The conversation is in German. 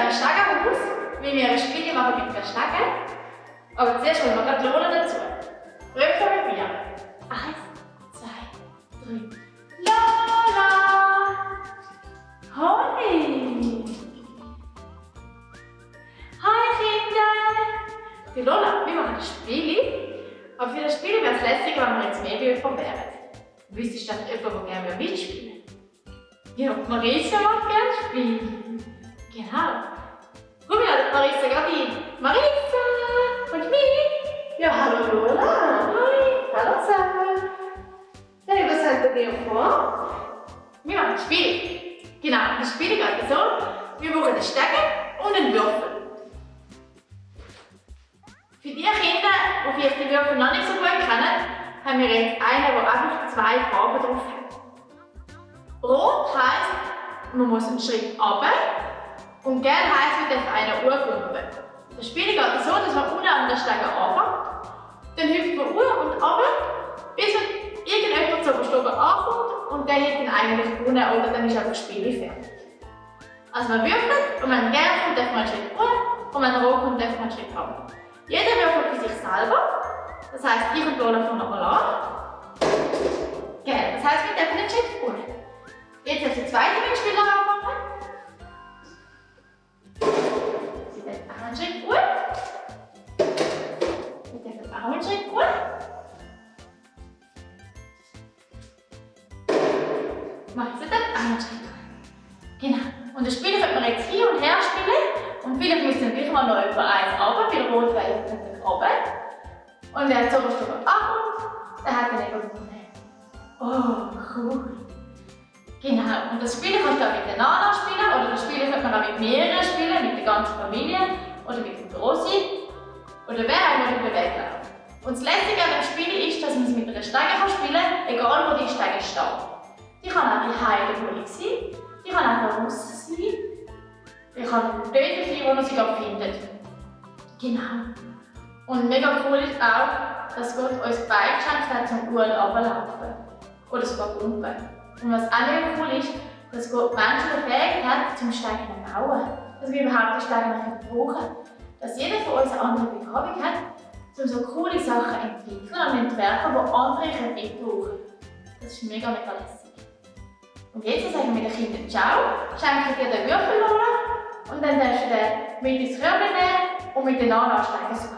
dem Stegenhaus, wie wir ein Spiel machen mit der Stege. Aber zuerst holen wir gerade Lola dazu. Rümpfen mit mir. 1, 2, 3. Lola! Hoi! Hi Kinder! Die Lola, wir machen ein Spiel. Aber für das Spiel wäre es lässig, wenn wir jetzt mehr Würfel wären. Wüsstest du dass jemand, der gerne mitspielen will? Ja, Marisa mag gerne spielen. Genau. Komm ja, Marisa, gerade rein. Marisa! Und mich? Ja, hallo Lola. Hi! Hallo zusammen. Hey, was habt ihr vor? Wir machen ein Spiel. Genau, das Spiel geht so. Wir brauchen einen Stegen und einen Würfel. Für die Kinder, die vielleicht die Würfel noch nicht so gut kennen, haben wir jetzt einen, der einfach 2 Farben drauf hat. Rot heisst, man muss einen Schritt runter und gelb heisst, man darf einen hochhüpfen. Das Spiel geht so, dass man unten an der Stege anfängt, dann hüpft man hoch und runter, bis irgendjemand zu oben ankommt und der hat dann eigentlich gewonnen oder dann ist einfach das Spiel fertig. Also man würfelt und wenn gelb kommt, darf man einen Schritt hoch und wenn rot kommt, darf man einen Schritt runter. Jeder würfelt für sich selber. Das heisst, ich und Lola fangen nochmal an. Genau, das heisst, wir dürfen den Schritt unten. Jetzt darf der zweite Mitspieler anfangen. Sie dürfen auch einen Schritt unten. Wir dürfen auch einen Schritt unten. Machen Sie dann auch einen Schritt unten. Genau. Und das Spiel wird man jetzt hin und her spielen. Und vielleicht müssen wir mal noch über eins runter, weil rot wäre jetzt nicht oben. Und wer zu oberst oben ankommt, der hat dann eben gewonnen. Oh, cool. Genau, und das Spiel kannst du auch miteinander spielen oder das Spiel kann man auch mit mehreren spielen, mit der ganzen Familie oder mit dem Grossi oder wer auch immer bewegt. Und das Lässige an dem Spiel ist, dass man es mit einer Stege spielen kann, egal wo die Stege steht. Die kann auch die Heide sein, die kann auch draußen sein, die kann dort sein, wo man sie gerade findet. Genau. Und mega cool ist auch, dass Gott uns beigeschenkt hat, zum gut runterlaufen. Oder sogar pumpen. Und was auch mega cool ist, dass Gott Menschen befähigt hat, zum Steigen bauen. Dass wir überhaupt die Steine brauchen. Dass jeder von uns eine andere Begabung hat, um so coole Sachen zu entwickeln und entwerfen, die andere mitbrauchen. Das ist mega, mega lässig. Und jetzt sagen wir den Kindern Ciao, schenken dir den Würfel, Lola, und dann darfst du den mit ins Körbchen nehmen und miteinander Steine suchen.